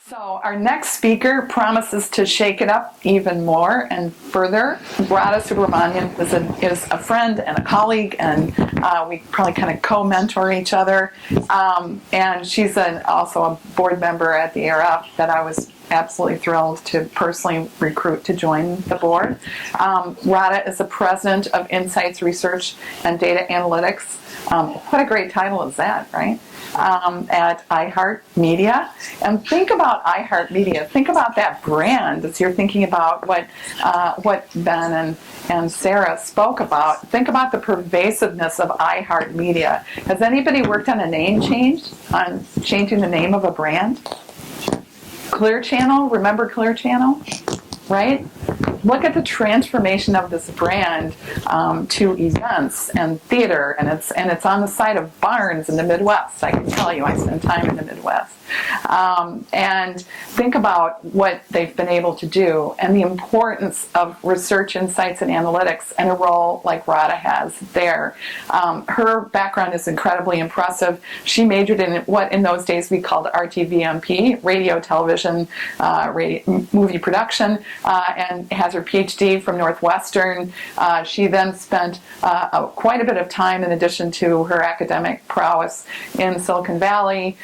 So our next speaker promises to shake it up even more and further. Radha Subramanyam is a friend and a colleague, and we probably kind of co-mentor each other. And she's also a board member at the ARF that I was absolutely thrilled to personally recruit to join the board. Radha is the president of Insights Research and Data Analytics. What a great title is that, right? At iHeartMedia. And think about iHeartMedia. Think about that brand as you're thinking about what Ben and Sarah spoke about. Think about the pervasiveness of iHeartMedia. Has anybody worked on a name change, on changing the name of a brand? Clear Channel, remember Clear Channel, right? Look at the transformation of this brand to events and theater, and it's on the side of barns in the Midwest. I can tell you, I spend time in the Midwest. And think about what they've been able to do and the importance of research, insights, and analytics, and a role like Radha has there. Her background is incredibly impressive. She majored in what in those days we called RTVMP, radio, television, movie production, and has her PhD from Northwestern. She then spent quite a bit of time, in addition to her academic prowess, in Silicon Valley.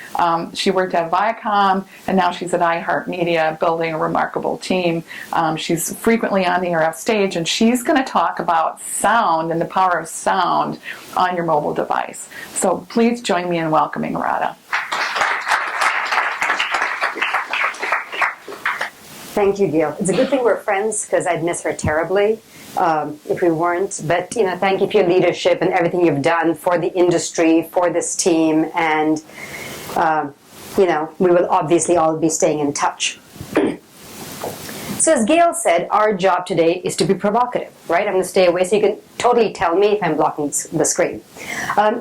She worked at Viacom, and now she's at iHeartMedia, building a remarkable team. She's frequently on the ARF stage, and she's going to talk about sound and the power of sound on your mobile device. So please join me in welcoming Radha. Thank you, Gail. It's a good thing we're friends, because I'd miss her terribly if we weren't. But thank you for your leadership and everything you've done for the industry, for this team, and we will obviously all be staying in touch. So as Gail said, our job today is to be provocative, right? I'm going to stay away so you can totally tell me if I'm blocking the screen.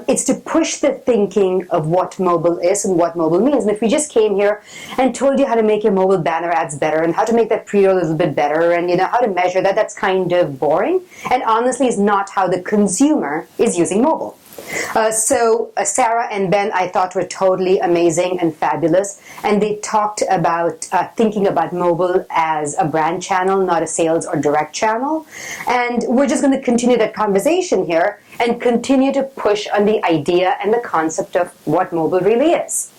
It's to push the thinking of what mobile is and what mobile means. And if we just came here and told you how to make your mobile banner ads better and how to make that pre-roll a little bit better and how to measure that, that's kind of boring. And honestly, is not how the consumer is using mobile. So Sarah and Ben, I thought, were totally amazing and fabulous, and they talked about thinking about mobile as a brand channel, not a sales or direct channel. And we're just going to continue that conversation here and continue to push on the idea and the concept of what mobile really is.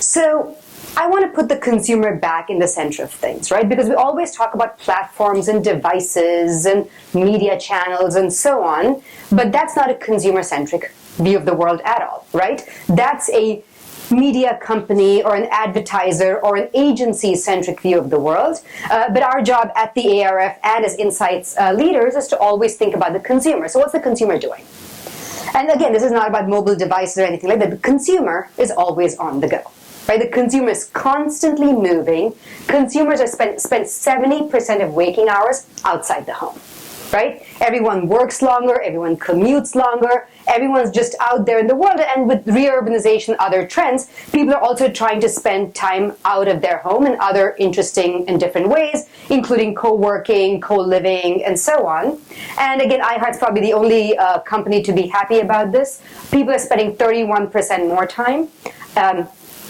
So I want to put the consumer back in the center of things, right? Because we always talk about platforms and devices and media channels and so on, but that's not a consumer-centric view of the world at all, right? That's a media company or an advertiser or an agency-centric view of the world. But our job at the ARF and as Insights leaders is to always think about the consumer. So what's the consumer doing? And again, this is not about mobile devices or anything like that. The consumer is always on the go. Right? The consumer is constantly moving. Consumers are spend 70% of waking hours outside the home. Right? Everyone works longer, everyone commutes longer, everyone's just out there in the world, and with reurbanization, other trends, people are also trying to spend time out of their home in other interesting and different ways, including co-working, co-living, and so on. And again, iHeart's probably the only company to be happy about this. People are spending 31% more time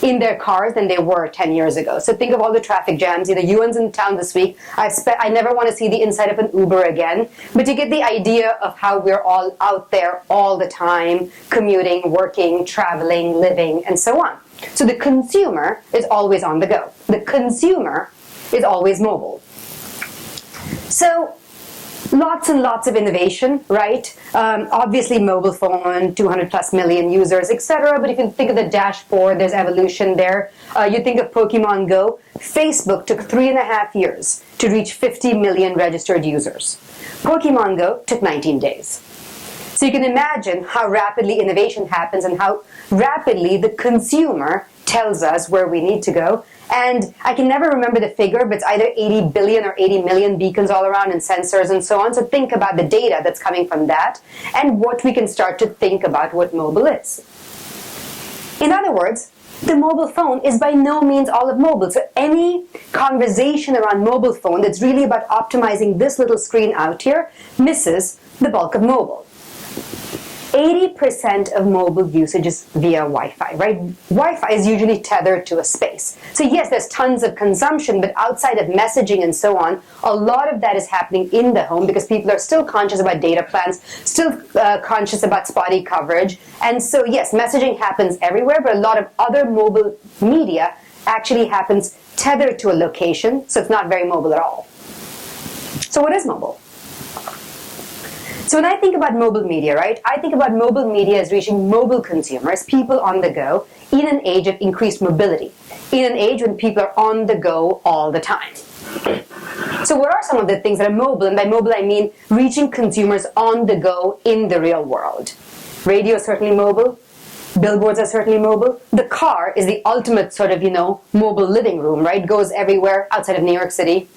in their cars than they were 10 years ago. So think of all the traffic jams. Ewan's in town this week. I never want to see the inside of an Uber again. But you get the idea of how we're all out there all the time, commuting, working, traveling, living, and so on. So the consumer is always on the go. The consumer is always mobile. So lots and lots of innovation, right? Obviously, mobile phone, 200 plus million users, etc. But if you think of the dashboard, there's evolution there. You think of Pokemon Go. Facebook took 3.5 years to reach 50 million registered users. Pokemon Go took 19 days. So you can imagine how rapidly innovation happens and how rapidly the consumer tells us where we need to go. And I can never remember the figure, but it's either 80 billion or 80 million beacons all around and sensors and so on. So think about the data that's coming from that and what we can start to think about what mobile is. In other words, the mobile phone is by no means all of mobile. So any conversation around mobile phone that's really about optimizing this little screen out here misses the bulk of mobile. 80% of mobile usage is via Wi-Fi, right? Wi-Fi is usually tethered to a space. So yes, there's tons of consumption, but outside of messaging and so on, a lot of that is happening in the home because people are still conscious about data plans, still conscious about spotty coverage. And so yes, messaging happens everywhere, but a lot of other mobile media actually happens tethered to a location, so it's not very mobile at all. So what is mobile? So when I think about mobile media, right, I think about mobile media as reaching mobile consumers, people on the go, in an age of increased mobility, in an age when people are on the go all the time. So what are some of the things that are mobile? And by mobile, I mean reaching consumers on the go in the real world. Radio is certainly mobile. Billboards are certainly mobile. The car is the ultimate sort of, mobile living room, right? Goes everywhere outside of New York City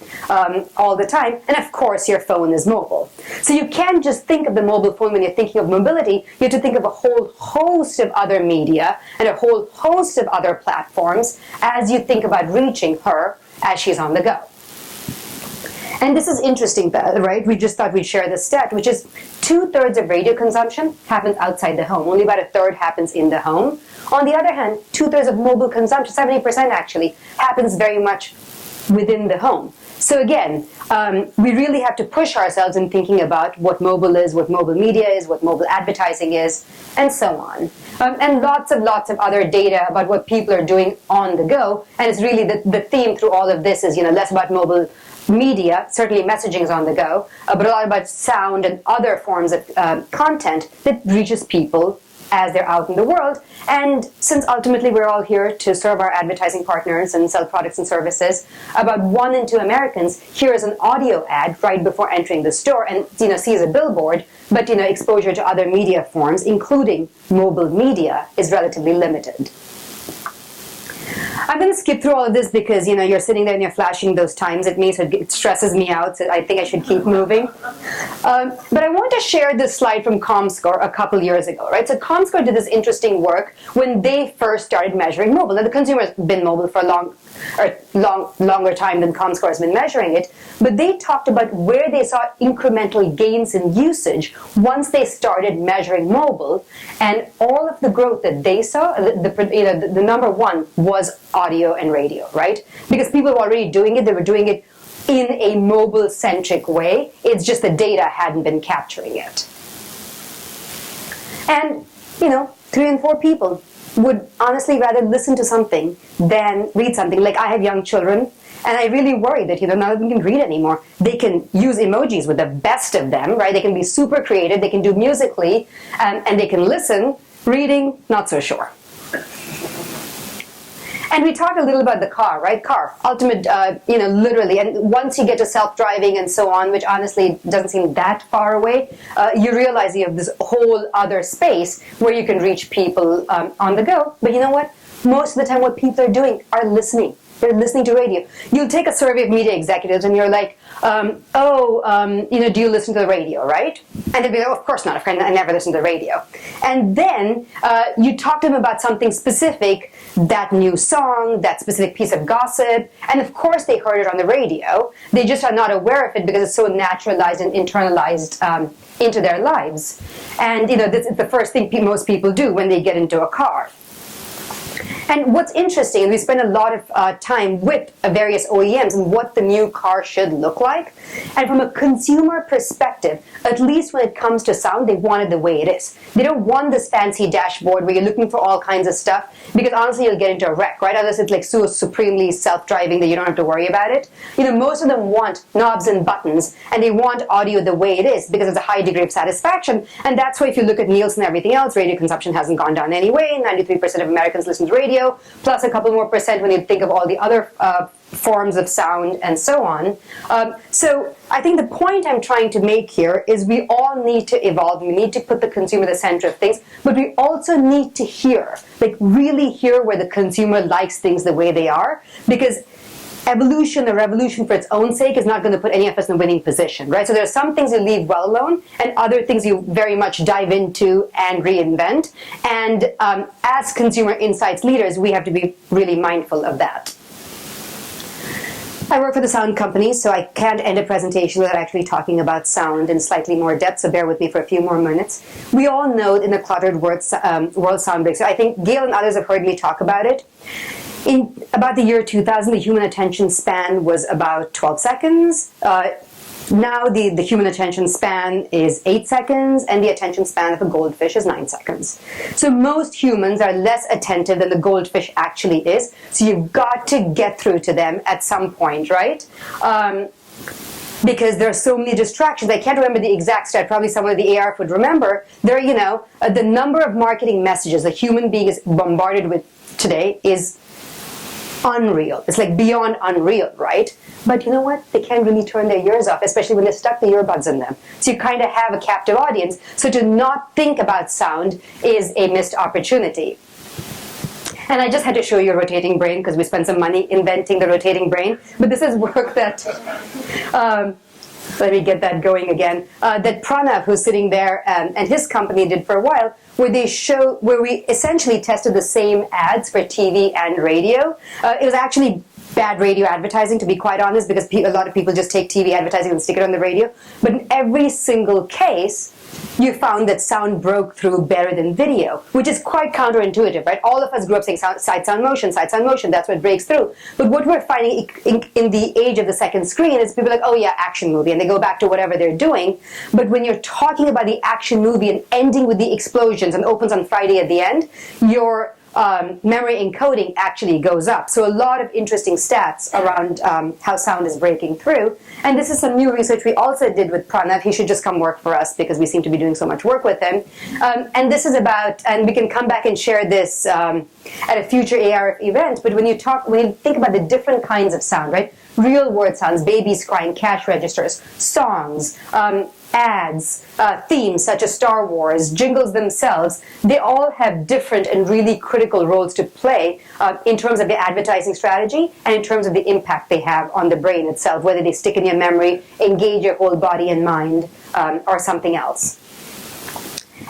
all the time. And of course, your phone is mobile. So you can't just think of the mobile phone when you're thinking of mobility. You have to think of a whole host of other media and a whole host of other platforms as you think about reaching her as she's on the go. And this is interesting, right? We just thought we'd share this stat, which is 2/3 of radio consumption happens outside the home. Only about 1/3 happens in the home. On the other hand, 2/3 of mobile consumption, 70% actually, happens very much within the home. So again, we really have to push ourselves in thinking about what mobile is, what mobile media is, what mobile advertising is, and so on. And lots of other data about what people are doing on the go. And it's really the theme through all of this is, less about mobile media, certainly messaging is on the go, but a lot about sound and other forms of content that reaches people as they're out in the world. And since ultimately we're all here to serve our advertising partners and sell products and services, about 1 in 2 Americans hears an audio ad right before entering the store and sees a billboard, but exposure to other media forms, including mobile media, is relatively limited. I'm going to skip through all of this because, you're sitting there and you're flashing those times at me, so it stresses me out, so I think I should keep moving. But I want to share this slide from ComScore a couple years ago, right? So ComScore did this interesting work when they first started measuring mobile. Now, the consumer's been mobile for a longer time than ComScore has been measuring it, but they talked about where they saw incremental gains in usage once they started measuring mobile, and all of the growth that they saw, the number one was audio and radio, right? Because people were already doing it, they were doing it in a mobile-centric way. It's just the data hadn't been capturing it. And, 3 in 4 people would honestly rather listen to something than read something. Like, I have young children, and I really worry that, none of them can read anymore. They can use emojis with the best of them, right? They can be super creative, they can do musically, and they can listen. Reading, not so sure. And we talked a little about the car, right? Car, ultimate, literally. And once you get to self-driving and so on, which honestly doesn't seem that far away, you realize you have this whole other space where you can reach people on the go. But you know what? Most of the time what people are doing are listening. They're listening to radio. You'll take a survey of media executives and you're like, do you listen to the radio, right? And they'll be like, oh, of course not. I never listen to the radio. And then you talk to them about something specific, that new song, that specific piece of gossip, and of course they heard it on the radio. They just are not aware of it because it's so naturalized and internalized into their lives. And this is the first thing most people do when they get into a car. And what's interesting, and we spend a lot of time with various OEMs and what the new car should look like. And from a consumer perspective, at least when it comes to sound, they want it the way it is. They don't want this fancy dashboard where you're looking for all kinds of stuff, because honestly, you'll get into a wreck, right? Unless it's like so supremely self-driving that you don't have to worry about it. Most of them want knobs and buttons, and they want audio the way it is because it's a high degree of satisfaction. And that's why if you look at Nielsen and everything else, radio consumption hasn't gone down anyway. 93% of Americans listen to radio, plus a couple more percent when you think of all the other forms of sound and so on. So I think the point I'm trying to make here is we all need to evolve. We need to put the consumer at the center of things, but we also need to hear, really hear where the consumer likes things the way they are, because evolution or revolution for its own sake is not going to put any of us in a winning position, right? So there are some things you leave well alone, and other things you very much dive into and reinvent. And as consumer insights leaders, we have to be really mindful of that. I work for the sound company, so I can't end a presentation without actually talking about sound in slightly more depth, so bear with me for a few more minutes. We all know in the cluttered world sound breaks, so I think Gail and others have heard me talk about it. In about the year 2000, the human attention span was about 12 seconds. Now the human attention span is 8 seconds, and the attention span of a goldfish is 9 seconds. So most humans are less attentive than the goldfish actually is. So you've got to get through to them at some point, right? Because there are so many distractions. I can't remember the exact stat. Probably someone at the ARF would remember. There, the number of marketing messages a human being is bombarded with today is unreal. It's like beyond unreal, right? But you know what? They can't really turn their ears off, especially when they're stuck the earbuds in them. So you kind of have a captive audience. So to not think about sound is a missed opportunity. And I just had to show you a rotating brain because we spent some money inventing the rotating brain. But this is work that, let me get that going again, that Pranav, who's sitting there, and his company did for a while, where we essentially tested the same ads for TV and radio. It was actually bad radio advertising, to be quite honest, because a lot of people just take TV advertising and stick it on the radio. But in every single case, you found that sound broke through better than video, which is quite counterintuitive, right? All of us grew up saying sight, sound, motion, that's what breaks through. But what we're finding in the age of the second screen is people are like, oh yeah, action movie, and they go back to whatever they're doing. But when you're talking about the action movie and ending with the explosions and opens on Friday at the end, your memory encoding actually goes up. So a lot of interesting stats around how sound is breaking through. And this is some new research we also did with Pranav. He should just come work for us because we seem to be doing so much work with him. And this is about, and we can come back and share this at a future ARF event, but when you think about the different kinds of sound, right? Real world sounds, babies crying, cash registers, songs, ads, themes such as Star Wars, jingles themselves, they all have different and really critical roles to play in terms of the advertising strategy and in terms of the impact they have on the brain itself, whether they stick in your memory, engage your whole body and mind, or something else.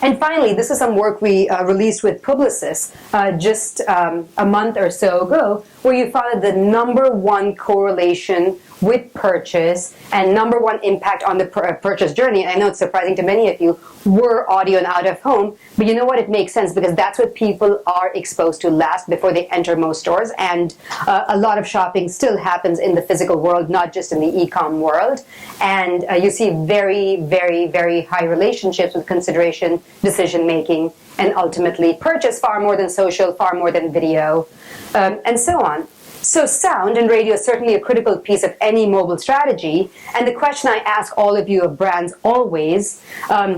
And finally, this is some work we released with Publicis just a month or so ago, where you found that the #1 correlation with purchase and #1 impact on the purchase journey, I know it's surprising to many of you, were audio and out of home. But you know what? It makes sense because that's what people are exposed to last before they enter most stores. And a lot of shopping still happens in the physical world, not just in the e-com world. And you see very, very, very high relationships with consideration, decision-making, and ultimately purchase, far more than social, far more than video, and so on. So sound and radio is certainly a critical piece of any mobile strategy. And the question I ask all of you of brands always,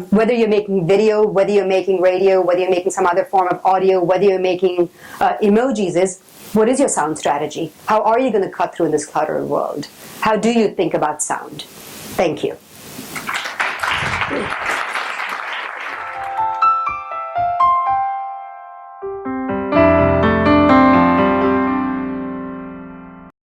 whether you're making video, whether you're making radio, whether you're making some other form of audio, whether you're making emojis, is what is your sound strategy? How are you going to cut through in this cluttered world? How do you think about sound? Thank you.